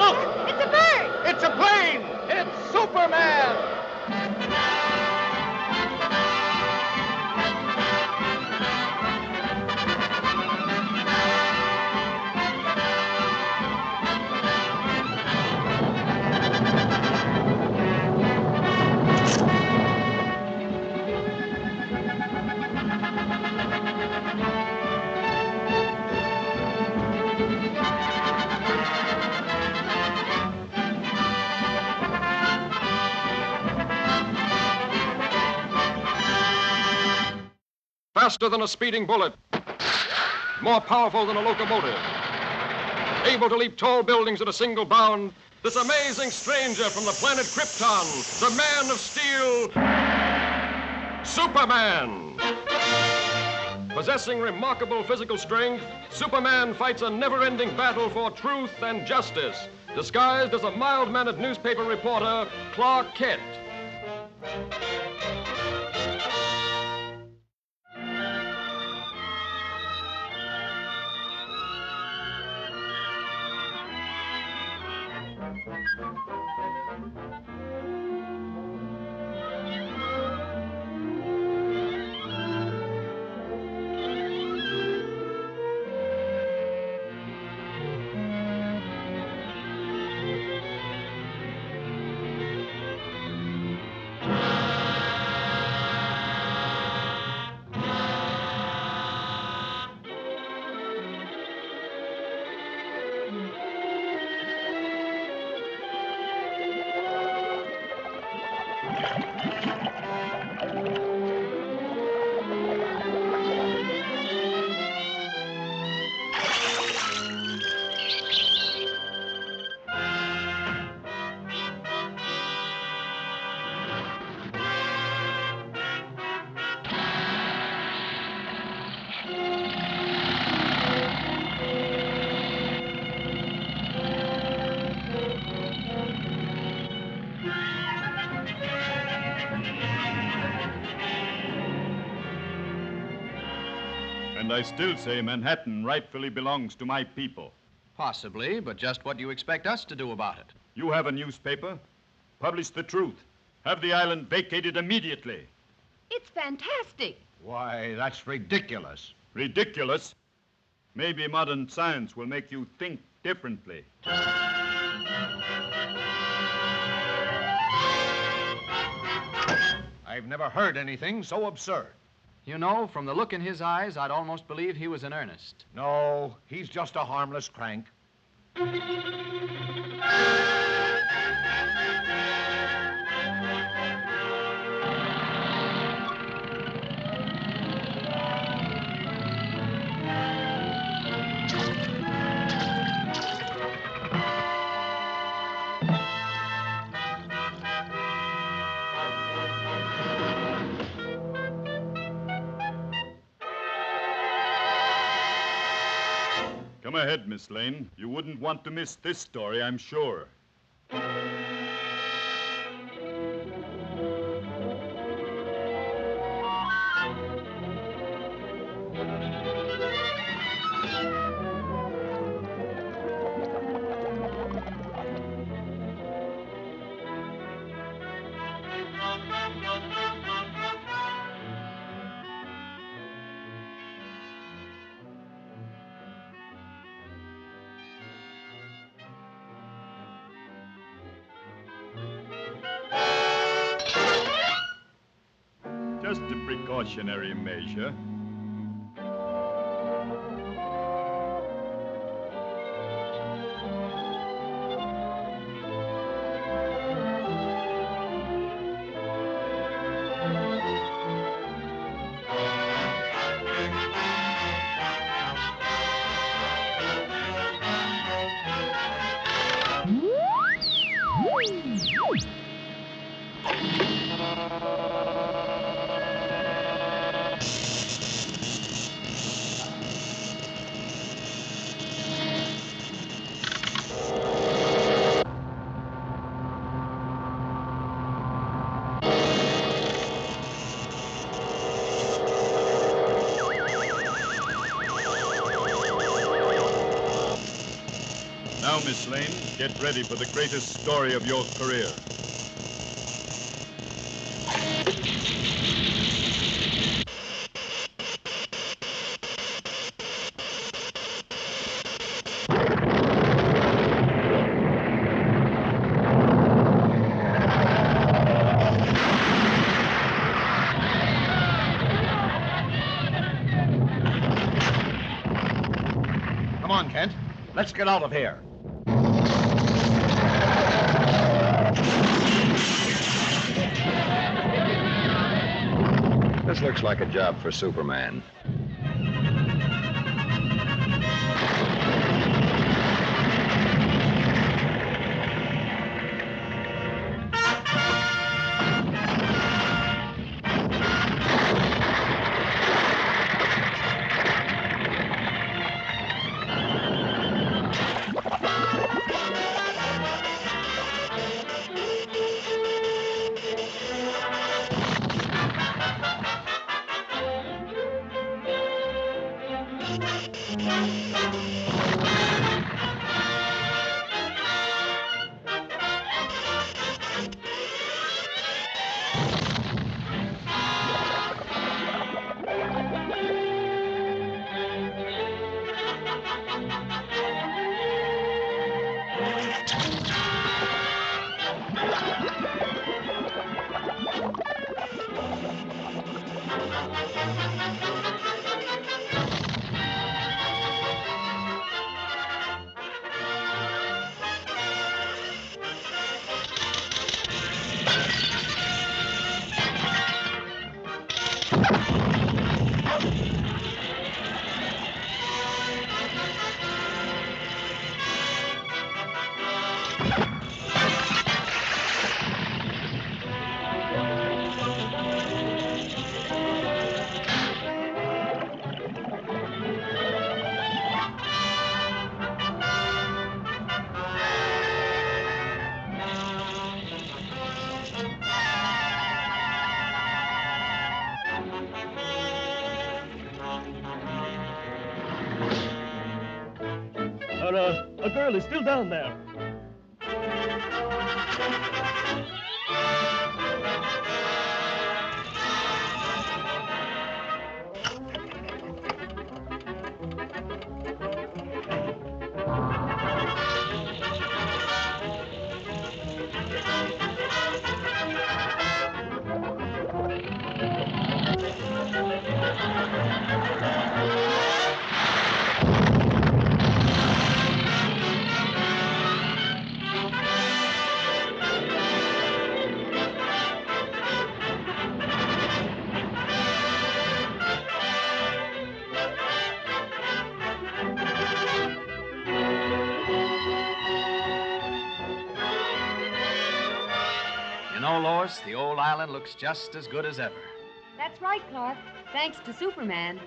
Look! It's a bird! It's a plane! It's Superman! Faster than a speeding bullet, more powerful than a locomotive, able to leap tall buildings at a single bound, this amazing stranger from the planet Krypton, the Man of Steel, Superman. Possessing remarkable physical strength, Superman fights a never-ending battle for truth and justice, disguised as a mild-mannered newspaper reporter, Clark Kent. And I still say Manhattan rightfully belongs to my people. Possibly, but just what do you expect us to do about it? You have a newspaper. Publish the truth. Have the island vacated immediately. It's fantastic. Why, that's ridiculous. Ridiculous? Maybe modern science will make you think differently. I've never heard anything so absurd. You know, from the look in his eyes, I'd almost believe he was in earnest. No, he's just a harmless crank. Come ahead, Miss Lane. You wouldn't want to miss this story, I'm sure. Just a precautionary measure. Miss Lane. Get ready for the greatest story of your career. Come on, Kent. Let's get out of here. This looks like a job for Superman. A girl is still down there. You know, Lois, the old island looks just as good as ever. That's right, Clark. Thanks to Superman.